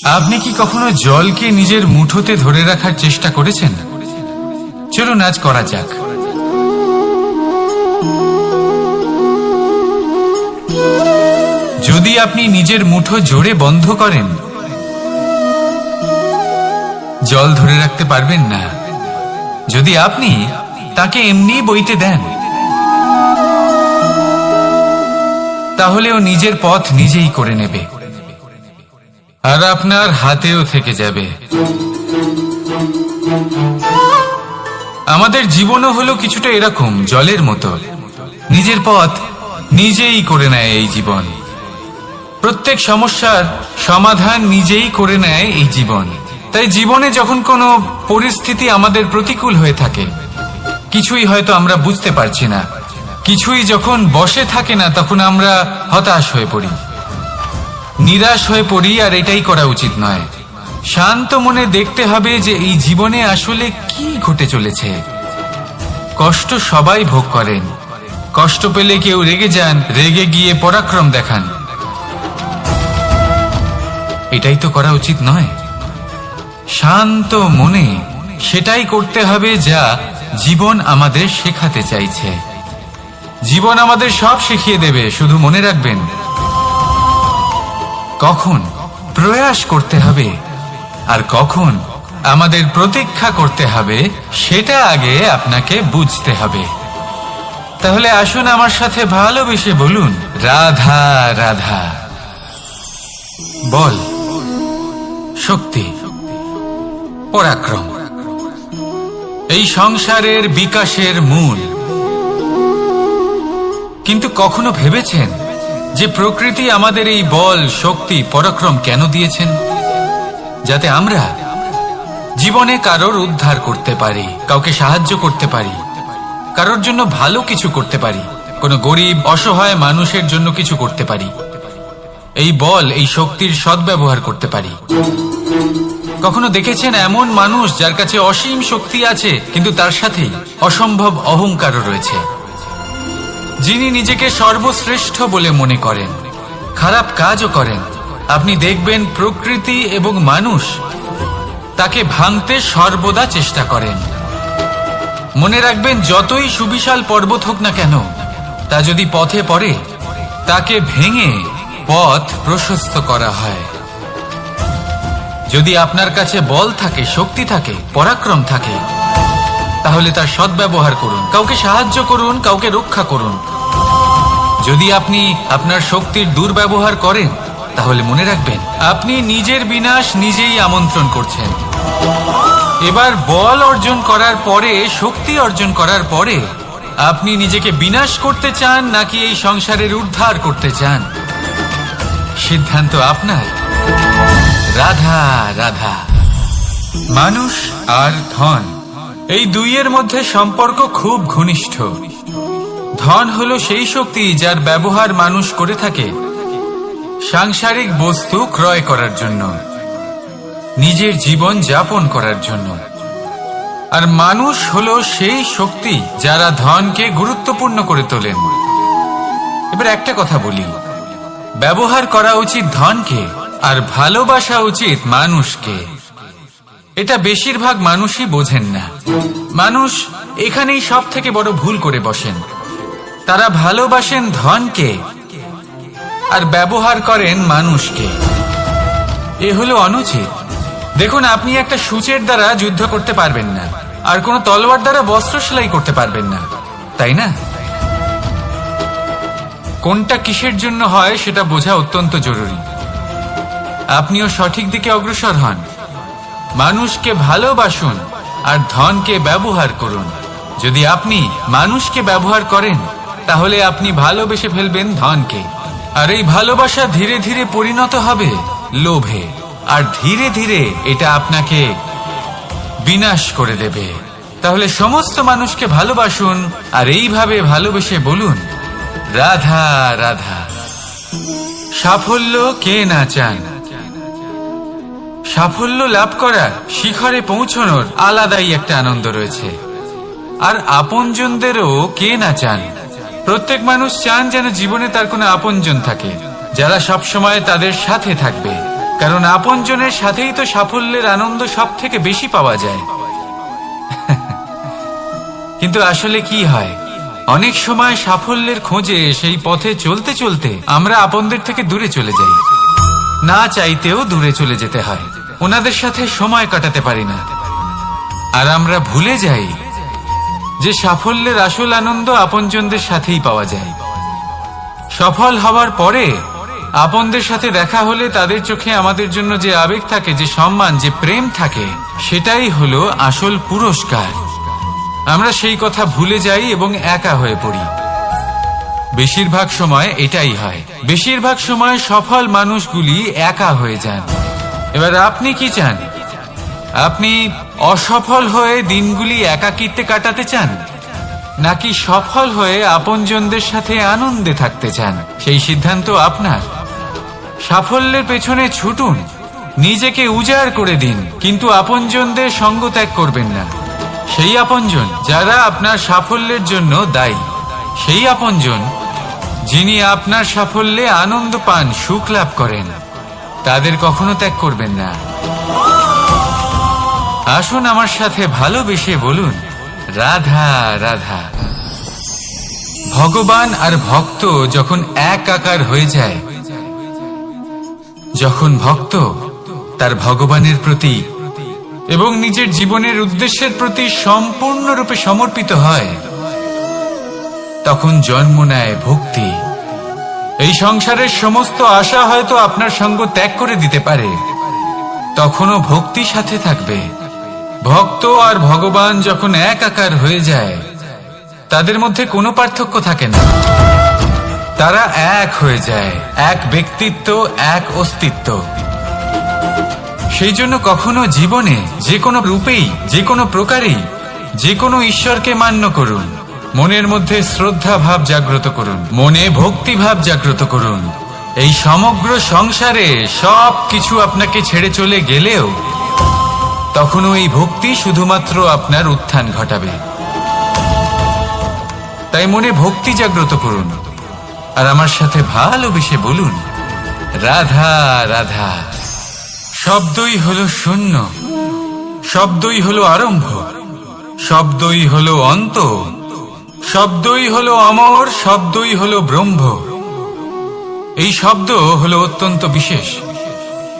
আপনি কি কখনো জলকে নিজের মুঠোতে ধরে রাখার চেষ্টা করেছেন? চলুন আজ করা যাক। যদি আপনি নিজের মুঠো জোরে বন্ধ করেন, জল ধরে রাখতে পারবেন না। যদি আপনি তাকে এমনি বইতে দেন, তাহলে ও নিজের পথ নিজেই করে নেবে, আর আপনার হাতেও থেকে যাবে। আমাদের জীবনও হলো কিছুটা এরকম, জলের মতো। নিজের পথ নিজেই করে নেয় এই জীবন। প্রত্যেক সমস্যার সমাধান নিজেই করে নেয় এই জীবন। তাই জীবনে যখন কোনো পরিস্থিতি আমাদের প্রতিকূল হয়ে থাকে, কিছুই হয়তো আমরা বুঝতে পারছি না, কিছুই যখন বসে থাকে না, তখন আমরা হতাশ হয়ে পড়ি, নিরাশ হয়ে পড়ি। আর এটাই করা উচিত নয়। শান্ত মনে দেখতে হবে যে এই জীবনে আসলে কি ঘটে চলেছে। কষ্ট সবাই ভোগ করেন। কষ্ট পেলে কেউ রেগে যান, রেগে গিয়ে পরাক্রম দেখান। এটাই তো করা উচিত নয়। শান্ত মনে সেটাই করতে হবে যা জীবন আমাদের শেখাতে চাইছে। জীবন আমাদের সব শিখিয়ে দেবে, শুধু মনে রাখবেন কখন প্রয়াস করতে হবে আর কখন আমাদের প্রতীক্ষা করতে হবে, সেটা আগে আপনাকে বুঝতে হবে। তাহলে আসুন আমার সাথে ভালোবেসে বলুন, রাধা রাধা। বল, শক্তি, পরাক্রম এই সংসারের বিকাশের মূল। কিন্তু কখনো ভেবেছেন যে প্রকৃতি আমাদের এই বল, শক্তি, পরাক্রম কেন দিয়েছেন? যাতে আমরা জীবনে কারোর উদ্ধার করতে পারি, কাউকে সাহায্য করতে পারি, কারোর জন্য ভালো কিছু করতে পারি, কোনো গরিব অসহায় মানুষের জন্য কিছু করতে পারি। এই বল, এই শক্তির সদ্ব্যবহার করতে পারি। কখনো দেখেছেন এমন মানুষ যার কাছে অসীম শক্তি আছে, কিন্তু তার সাথেই অসম্ভব অহংকারও রয়েছে? যিনি নিজেকে সর্বশ্রেষ্ঠ বলে মনে করেন, খারাপ কাজও করেন। আপনি দেখবেন প্রকৃতি এবং মানুষ তাকে ভাঙতে সর্বদা চেষ্টা করেন। মনে রাখবেন, যতই সুবিশাল পর্বত হোক না কেন, তা যদি পথে পড়ে, তাকে ভেঙে পথ প্রশস্ত করা হয়। যদি আপনার কাছে বল থাকে, শক্তি থাকে, পরাক্রম থাকে, তাহলে তার সদ্ব্যবহার করুন, কাউকে সাহায্য করুন, কাউকে রক্ষা করুন। যদি আপনি আপনার শক্তির দুর্ব্যবহার করেন, তাহলে মনে রাখবেন আপনি নিজের বিনাশ নিজেই আমন্ত্রণ করছেন। এবার বল অর্জন করার পরে, শক্তি অর্জন করার পরে, আপনি নিজেকে বিনাশ করতে চান নাকি এই সংসারের উদ্ধার করতে চান? সিদ্ধান্ত আপনার। রাধা রাধা। মানুষ আর ধন, এই দুইয়ের মধ্যে সম্পর্ক খুব ঘনিষ্ঠ। ধন হলো সেই শক্তি যার ব্যবহার মানুষ করে থাকে সাংসারিক বস্তু ক্রয় করার জন্য, নিজের জীবন যাপন করার জন্য। আর মানুষ হলো সেই শক্তি যারা ধনকে গুরুত্বপূর্ণ করে তোলেন। এবার একটা কথা বলি, ব্যবহার করা উচিত ধনকে আর ভালোবাসা উচিত মানুষকে। এটা বেশিরভাগ মানুষই বোঝেন না। মানুষ এখানেই সব থেকে বড় ভুল করে বসেন। তারা ভালোবাসেন ধনকে আর ব্যবহার করেন মানুষকে। এ হলো অনুচিত। দেখুন, আপনি একটা সূচের দ্বারা যুদ্ধ করতে পারবেন না, আর কোনো তলোয়ার দ্বারা বস্ত্র সেলাই করতে পারবেন না, তাই না? কোনটা কিসের জন্য হয় সেটা বোঝা অত্যন্ত জরুরি। আপনিও সঠিক দিকে অগ্রসর হন। মানুষকে ভালোবাসুন আর ধনকে ব্যবহার করুন। যদি আপনি মানুষকে ব্যবহার করেন, তাহলে আপনি ভালোবেসে ফেলবেন ধনকে। আর এই ভালোবাসা ধীরে ধীরে পরিণত হবে লোভে, আর ধীরে ধীরে এটা আপনাকে বিনাশ করে দেবে। তাহলে সমস্ত মানুষকে ভালোবাসুন আর এইভাবে ভালোবেসে বলুন, রাধা রাধা। সাফল্য কে না চান? সাফল্য লাভ করার, শিখরে পৌঁছানোর আলাদাই একটা আনন্দ রয়েছে। আর আপনজনদেরও কে না চান? প্রত্যেক মানুষ চান যেন জীবনে তার কোনো আপনজন থাকে, যারা সবসময় তাদের সাথে থাকবে। কারণ আপনজনের সাথেই তো সাফল্যের আনন্দ সব থেকে বেশি পাওয়া যায়। কিন্তু আসলে কি হয়, অনেক সময় সাফল্যের খোঁজে সেই পথে চলতে চলতে আমরা আপনদের থেকে দূরে চলে যাই। না চাইতেও দূরে চলে যেতে হয়, ওনাদের সাথে সময় কাটাতে পারি না। আর আমরা ভুলে যাই যে সাফল্যের আসল আনন্দ আপনজনদের সাথেই পাওয়া যায়। সফল হওয়ার পরে আপনদের সাথে দেখা হলে তাদের চোখে আমাদের জন্য যে আবেগ থাকে, যে সম্মান, যে প্রেম থাকে, সেটাই হলো আসল পুরস্কার। আমরা সেই কথা ভুলে যাই এবং একা হয়ে পড়ি। বেশিরভাগ সময় এটাই হয়, বেশিরভাগ সময় সফল মানুষগুলি একা হয়ে যান। এবার আপনি কি চান? আপনি অসফল হয়ে দিনগুলি একাকিত্বে কাটাতে চান, নাকি সফল হয়ে আপনজনদের সাথে আনন্দে থাকতে চান? সেই সিদ্ধান্ত আপনার। সাফল্যের পেছনে ছুটুন, নিজেকে উজাড় করে দিন, কিন্তু আপনজনদের সঙ্গ ত্যাগ করবেন না। সেই আপনজন যারা আপনার সাফল্যের জন্য দায়ী, সেই আপনজন যিনি আপনার সাফল্যে আনন্দ পান, সুখ লাভ করেন, তাদের কখনো ত্যাগ করবেন না। আসুন আমার সাথে ভালোবেসে বলুন, রাধা রাধা। ভগবান আর ভক্ত যখন একাকার হয়ে যায়, যখন ভক্ত তার ভগবানের প্রতি এবং নিজের জীবনের উদ্দেশ্যের প্রতি সম্পূর্ণরূপে সমর্পিত হয়, তখন জন্ম নেয় ভক্তি। এই সংসারের সমস্ত আশা হয়তো আপনার সঙ্গ ত্যাগ করে দিতে পারে, তখনও ভক্তি সাথে থাকবে। ভক্ত আর ভগবান যখন একাকার হয়ে যায়, তাদের মধ্যে কোনো পার্থক্য থাকে না। তারা এক হয়ে যায়, এক ব্যক্তিত্ব, এক অস্তিত্ব। সেই জন্য কখনো জীবনে যে কোনো রূপেই, যে কোনো প্রকারেই, যে কোনো ঈশ্বরকে মান্য করুন। মনের মধ্যে শ্রদ্ধা ভাব জাগ্রত করুন, মনে ভক্তি ভাব জাগ্রত করুন। এই সমগ্র সংসারে সব কিছু আপনাকে ছেড়ে চলে গেলেও তখনও এই ভক্তি শুধুমাত্র আপনার উত্থান ঘটাবে। তাই মনে ভক্তি জাগ্রত করুন আর আমার সাথে ভালোবেসে বলুন, রাধা রাধা। শব্দই হলো শূন্য, শব্দই হলো আরম্ভ, শব্দই হলো অন্ত, শব্দই হলো অমর, শব্দই হলো ব্রহ্ম। এই শব্দ হলো অত্যন্ত বিশেষ।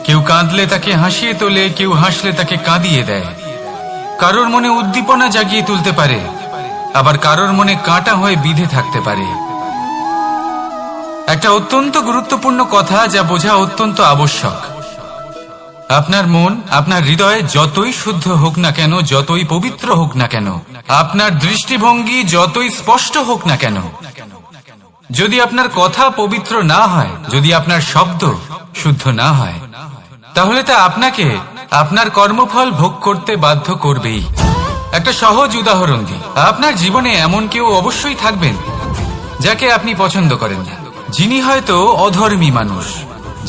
কেউ কাঁদলে তাকে হাসিয়ে তোলে, কেউ হাসলে তাকে কাঁদিয়ে দেয়। কারোর মনে উদ্দীপনা জাগিয়ে তুলতে পারে, আবার কারোর মনে কাঁটা হয়ে বিঁধে থাকতে পারে। একটা অত্যন্ত গুরুত্বপূর্ণ কথা, যা বোঝা অত্যন্ত আবশ্যক। আপনার মন, আপনার হৃদয় যতই শুদ্ধ হোক না কেন, যতই পবিত্র হোক না কেন, আপনার দৃষ্টিভঙ্গি যতই স্পষ্ট হোক না কেন, যদি আপনার কথা পবিত্র না হয়, যদি আপনার শব্দ শুদ্ধ না হয়, তাহলে তা আপনাকে আপনার কর্মফল ভোগ করতে বাধ্য করবেই। একটা সহজ উদাহরণ দিই। আপনার জীবনে এমন কেউ অবশ্যই থাকবেন যাকে আপনি পছন্দ করেন না, যিনি হয়তো অধর্মী মানুষ,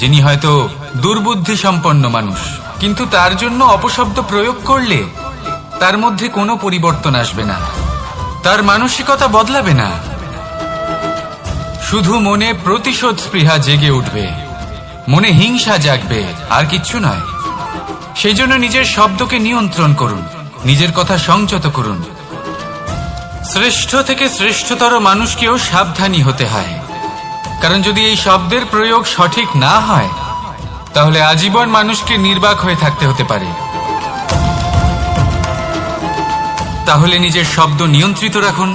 যিনি হয়তো দুর্বুদ্ধি সম্পন্ন মানুষ, কিন্তু তার জন্য অপশব্দ প্রয়োগ করলে তার মধ্যে কোনো পরিবর্তন আসবে না, তার মানসিকতা বদলাবে না, শুধু মনে প্রতিশোধ স্পৃহা জেগে উঠবে, মনে হিংসা জাগবে, আর কিচ্ছু নয়। সেই জন্য নিজের শব্দকে নিয়ন্ত্রণ করুন, নিজের কথা সংযত করুন। শ্রেষ্ঠ থেকে শ্রেষ্ঠতর মানুষকেও সাবধানী হতে হয়, কারণ যদি এই শব্দের প্রয়োগ সঠিক না হয়, তাহলে আজীবন মানুষকে নির্বাক হয়ে থাকতে হতে পারে। তাহলে নিজের শব্দ নিয়ন্ত্রিত রাখুন,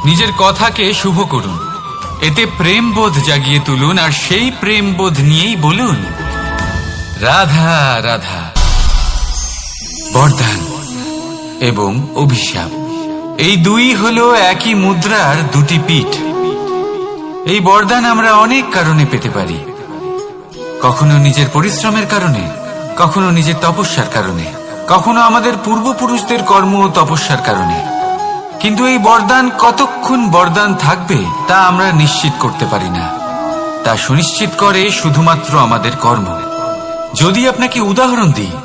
নিজের কথাকে শুভ করুন, এতে প্রেমবোধ জাগিয়ে তুলুন, আর সেই প্রেমবোধ নিয়েই বলুন, রাধা রাধা। বরদান এবং অভিশাপ, এই দুই হলো একই মুদ্রার দুটি পিঠ। এই বরদান আমরা অনেক কারণে পেতে পারি, কখনো নিজের পরিশ্রমের কারণে, কখনো নিজের তপস্যার কারণে, কখনো আমাদের পূর্বপুরুষদের কর্ম ও তপস্যার কারণে। কিন্তু এই বরদান কতক্ষণ বরদান থাকবে তা আমরা নিশ্চিত করতে পারি না, তা সুনিশ্চিত করে শুধুমাত্র আমাদের কর্ম। যদি আপনাকে উদাহরণ দিই,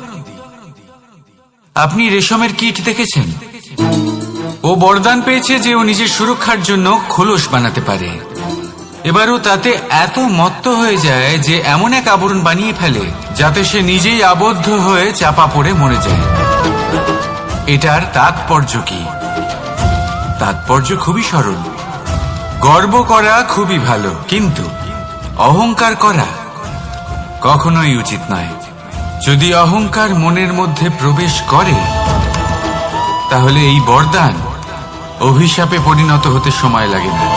আপনি রেশমের কীট দেখেছেন? ও বরদান পেয়েছে যে ও নিজের সুরক্ষার জন্য খোলস বানাতে পারে। এবারও তাতে এত মত্ত হয়ে যায় যে এমন এক আবরণ বানিয়ে ফেলে যাতে সে নিজেই আবদ্ধ হয়ে চাপা পড়ে মরে যায়। এটার তাৎপর্য কি? তাৎপর্য খুবই সরল। গর্ব করা খুবই ভালো, কিন্তু অহংকার করা কখনোই উচিত নয়। যদি অহংকার মনের মধ্যে প্রবেশ করে, তাহলে এই বরদান অভিশাপে পরিণত হতে সময় লাগে না।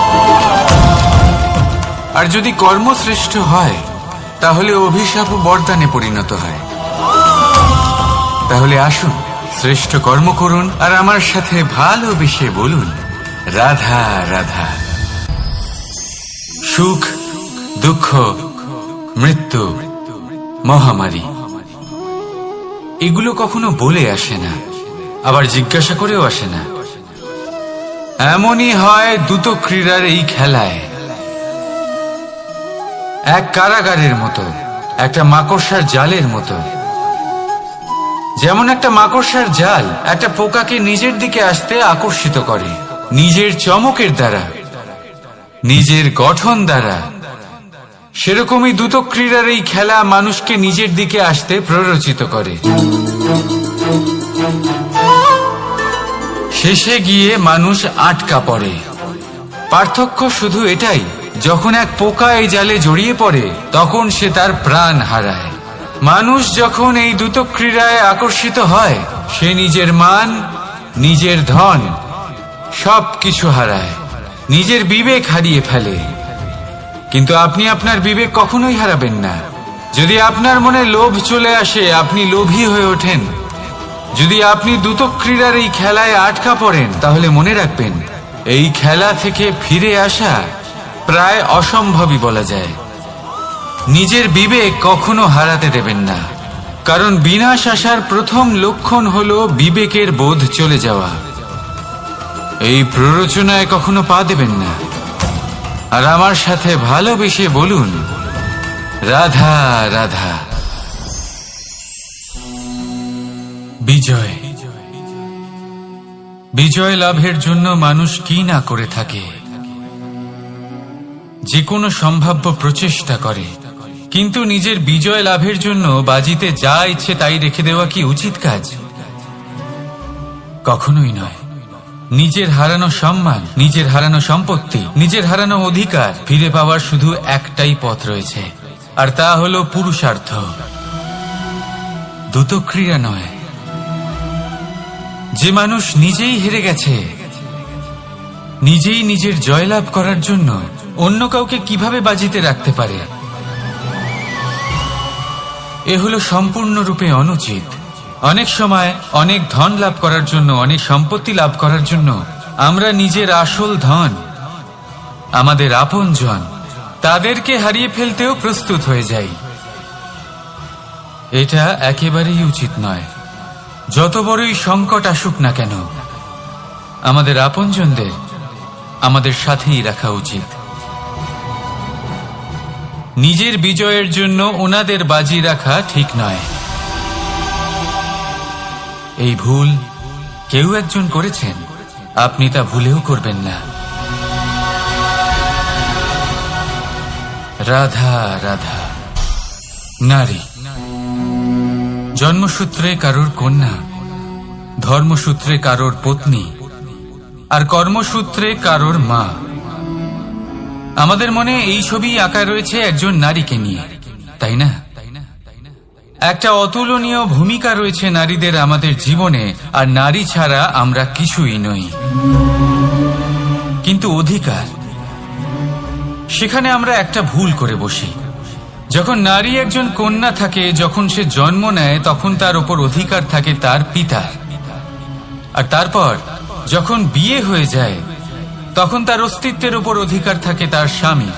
আর যদি কর্মশ্রেষ্ঠ হয়, তাহলে অভিশাপ বরদানে পরিণত হয়। তাহলে আসুন, শ্রেষ্ঠ কর্ম করুন আর আমার সাথে ভালোবেসে বলুন, রাধা রাধা। সুখ, দুঃখ, মৃত্যু, মহামারী, এগুলো কখনো বলে আসে না, আবার জিজ্ঞাসা করেও আসে না। এমনই হয় দ্রুত ক্রীড়ার এই খেলায়। এক কারাগারের মতো, একটা মাকড়সার জালের মতো। যেমন একটা মাকড়সার জাল একটা পোকাকে নিজের দিকে আসতে আকর্ষিত করে, নিজের চমকের দ্বারা, নিজের গঠন দ্বারা। সেরকমই দ্রুত ক্রীড়ার এই খেলা মানুষকে নিজের দিকে আসতে প্ররোচিত করে। শেষে গিয়ে মানুষ আটকা পড়ে। পার্থক্য শুধু এটাই, যখন এক পোকা এই জালে জড়িয়ে পড়ে, তখন সে তার প্রাণ হারায়। মানুষ যখন এই দ্রুত ক্রীড়ায় আকর্ষিত হয়, সে নিজের মান, নিজের ধন সবকিছু হারায়, নিজের বিবেক হারিয়ে ফেলে। কিন্তু আপনি আপনার বিবেক কখনোই হারাবেন না। যদি আপনার মনে লোভ চলে আসে, আপনি লোভী হয়ে ওঠেন। যদি আপনি দ্রুত ক্রীড়ার এই খেলায় আটকা পড়েন, তাহলে মনে রাখবেন, এই খেলা থেকে ফিরে আসা প্রায় অসম্ভবই বলা যায়। নিজের বিবেক কখনো হারাতে দেবেন না, কারণ বিনাশ আসার প্রথম লক্ষণ হলো বিবেকের বোধ চলে যাওয়া। এই প্ররোচনায় কখনো পা দেবেন না। আর আমার সাথে ভালোবেসে বলুন, রাধা রাধা। বিজয়, বিজয় লাভের জন্য মানুষ কি না করে থাকে। যে কোনো সম্ভাব্য প্রচেষ্টা করে, কিন্তু নিজের বিজয় লাভের জন্য বাজিতে যা ইচ্ছে তাই রেখে দেওয়া কি উচিত কাজ? কখনোই নয়। নিজের হারানো সম্মান, নিজের হারানো সম্পত্তি, নিজের হারানো অধিকার ফিরে পাওয়ার শুধু একটাই পথ রয়েছে, আর তা হলো পুরুষার্থ, দ্রুত ক্রীড়া নয়। যে মানুষ নিজেই হেরে গেছে, নিজেই নিজের জয়লাভ করার জন্য অন্য কাউকে কিভাবে বাজিতে রাখতে পারে? এ হলো সম্পূর্ণরূপে অনুচিত। অনেক সময় অনেক ধন লাভ করার জন্য, অনেক সম্পত্তি লাভ করার জন্য আমরা নিজের আসল ধন, আমাদের আপনজন, তাদেরকে হারিয়ে ফেলতেও প্রস্তুত হয়ে যাই। এটা একেবারেই উচিত নয়। যত বড়ই সংকট আসুক না কেন, আমাদের আপনজনদের আমাদের সাথেই রাখা উচিত। নিজের বিজয়ের জন্য ওনাদের বাজি রাখা ঠিক নয়। এই ভুল কেউ একজন করেছেন, আপনি তা ভুলেও করবেন না। রাধা রাধা। নারী জন্মসূত্রে কারোর কন্যা, ধর্মসূত্রে কারোর পত্নী, আর কর্মসূত্রে কারোর মা। আমাদের মনে এই ছবি আঁকা রয়েছে একজন নারীকে নিয়ে, তাই না? একটা অতুলনীয় ভূমিকা রয়েছে নারীদের আমাদের জীবনে, আর নারী ছাড়া আমরা কিছুই নই। কিন্তু অধিকার, সেখানে আমরা একটা ভুল করে বসি। যখন নারী একজন কন্যা থাকে, যখন সে জন্ম নেয়, তখন তার উপর অধিকার থাকে তার পিতার। আর তারপর যখন বিয়ে হয়ে যায়, তখন তার অস্তিত্বের উপর অধিকার থাকে তার স্বামী।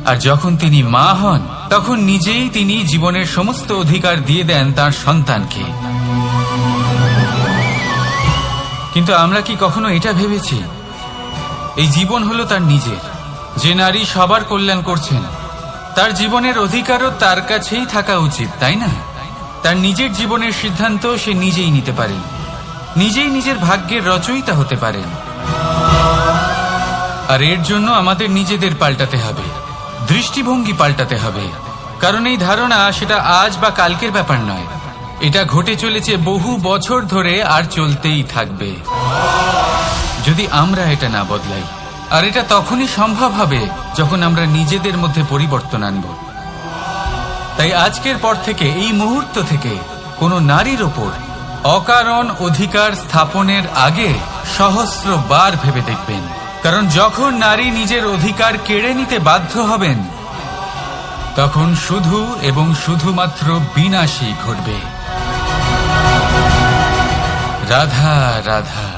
আর যখন তিনি মা হন, তখন নিজেই তিনি জীবনের সমস্ত অধিকার দিয়ে দেন তার সন্তানকে। কিন্তু আমরা কি কখনো এটা ভেবেছি, এই জীবন হলো তার নিজের? যে নারী সবার কল্যাণ করছেন, তার জীবনের অধিকারও তার কাছেই থাকা উচিত, তাই না? তার নিজের জীবনের সিদ্ধান্ত সে নিজেই নিতে পারেন, নিজেই নিজের ভাগ্যের রচয়িতা হতে পারেন। আর এর জন্য আমাদের নিজেদের পাল্টাতে হবে, দৃষ্টিভঙ্গি পাল্টাতে হবে। কারণ এই ধারণা সেটা আজ বা কালকের ব্যাপার নয়, এটা ঘটে চলেছে বহু বছর ধরে আর চলতেই থাকবে যদি আমরা এটা না বদলাই। আর এটা তখনই সম্ভব হবে যখন আমরা নিজেদের মধ্যে পরিবর্তন আনব। তাই আজকের পর থেকে, এই মুহূর্ত থেকে কোনো নারীর ওপর অকারণ অধিকার স্থাপনের আগে সহস্রবার ভেবে দেখবেন। কারণ যখন নারী নিজের অধিকার কেড়ে নিতে বাধ্য হবেন, তখন শুধু এবং শুধুমাত্র বিনাশই ঘটবে। রাধা রাধা।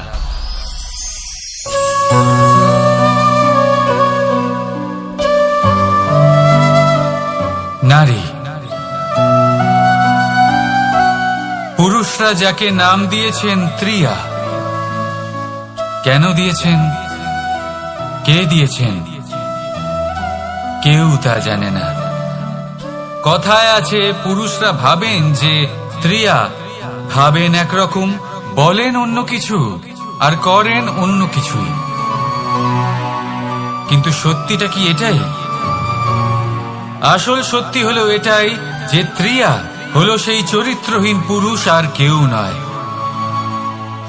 নারী, পুরুষরা যাকে নাম দিয়েছেন ত্রিয়া, কেন দিয়েছেন, কে দিয়েছেন, কেউ তা জানে না। কথায় আছে, পুরুষরা ভাবেন যে ত্রিয়া, ভাবেন একরকম, বলেন অন্য কিছু, আর করেন অন্য কিছুই। কিন্তু সত্যিটা কি এটাই? আসল সত্যি হলো এটাই যে ত্রিয়া হলো সেই চরিত্রহীন পুরুষ আর কেউ নয়।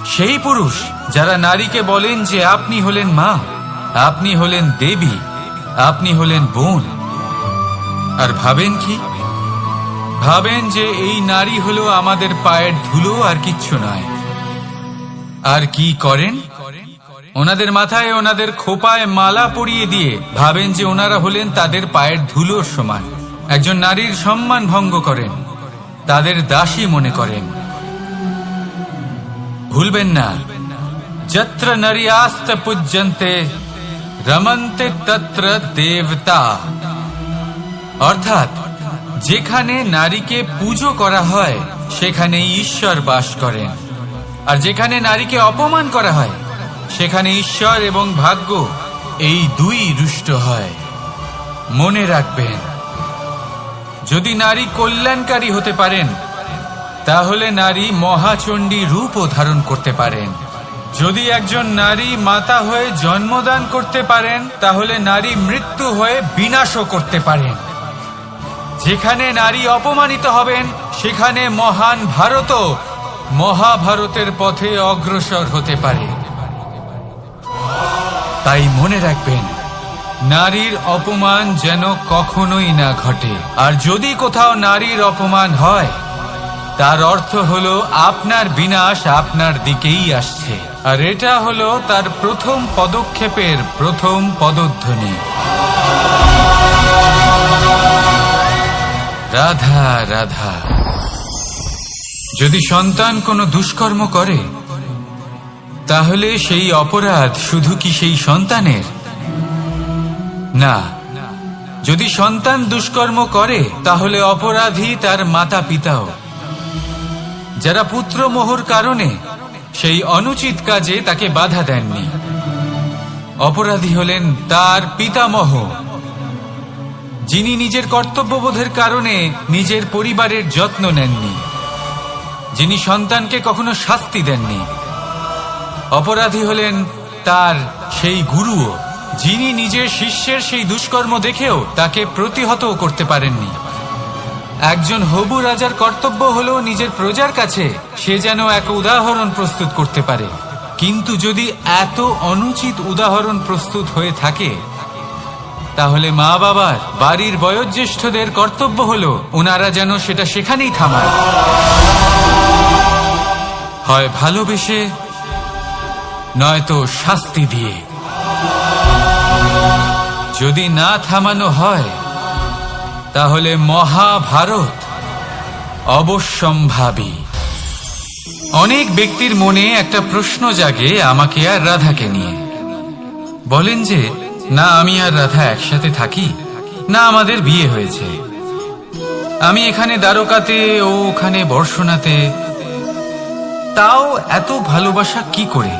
সেই পুরুষ যারা নারীকে বলেন যে আপনি হলেন মা, আপনি হলেন দেবী, আপনি হলেন বোন। আর ভাবেন কি? ভাবেন যে এই নারী হলো আমাদের পায়ের ধুলো আর কিচ্ছু নয়। আর কি করেন? ওনাদের মাথায়, ওনাদের খোপায় মালা পরিয়ে দিয়ে ভাবেন যে ওনারা হলেন তাদের পায়ের ধুলোর সমান। একজন নারীর সম্মান ভঙ্গ করেন, তাদের দাসী মনে করেন। ভুলবেন না, যত্র নারীয়াস্ত পূজ্যন্তে রমন্তে তত্র দেবতা। অর্থাৎ যেখানে নারীকে পুজো করা হয় সেখানে ঈশ্বর বাস করেন, আর যেখানে নারীকে অপমান করা হয় সেখানে ঈশ্বর এবং ভাগ্য এই দুই রুষ্ট হয়। মনে রাখবেন, যদি নারী কল্যাণকারী হতে পারেন তাহলে নারী মহাচণ্ডী রূপও ধারণ করতে পারেন। যদি একজন নারী মাতা হয়ে জন্মদান করতে পারেন তাহলে নারী মৃত্যু হয়ে বিনাশও করতে পারেন। যেখানে নারী অপমানিত হবেন সেখানে মহান ভারতও মহাভারতের পথে অগ্রসর হতে পারে। তাই মনে রাখবেন, নারীর অপমান যেন কখনোই না ঘটে। আর যদি কোথাও নারীর অপমান হয় তার অর্থ হলো আপনার বিনাশ আপনার দিকেই আসছে। আর এটা হলো তার প্রথম পদক্ষেপের প্রথম পদধ্বনি। রাধা রাধা। যদি সন্তান কোনো দুষ্কর্ম করে তাহলে সেই অপরাধ শুধু কি সেই সন্তানের? না, যদি সন্তান দুষ্কর্ম করে তাহলে অপরাধী তার মাতা পিতাও, যারা পুত্রমোহর কারণে সেই অনুচিত কাজে তাকে বাধা দেননি। অপরাধী হলেন তার পিতামহ, যিনি নিজের কর্তব্যবোধের কারণে নিজের পরিবারের যত্ন নেননি, যিনি সন্তানকে কখনো শাস্তি দেননি। অপরাধী হলেন তার সেই গুরুও, যিনি নিজের শিষ্যের সেই দুষ্কর্ম দেখেও তাকে প্রতিহত করতে পারেননি। একজন হবু রাজার কর্তব্য হলো নিজের প্রজার কাছে সে যেন এক উদাহরণ প্রস্তুত করতে পারে। কিন্তু যদি এত অনুচিত উদাহরণ প্রস্তুত হয়ে থাকে তাহলে মা বাবার, বাড়ির বয়োজ্যেষ্ঠদের কর্তব্য হলো ওনারা যেন সেটা সেখানেই থামায়, হয় ভালোবেসে নয়তো শাস্তি দিয়ে। যদি না থামানো হয় তাহলে মহাভারত অবশ্যম্ভাবী। অনেক ব্যক্তির মনে একটা প্রশ্ন জাগে আমাকে আর রাধাকে নিয়ে। বলেন যে না আমি আর রাধা একসাথে থাকি, না আমাদের বিয়ে হয়েছে, আমি এখানে দ্বারকাতে ও ওখানে বর্ষণাতে, তাও এত ভালোবাসা কি করে?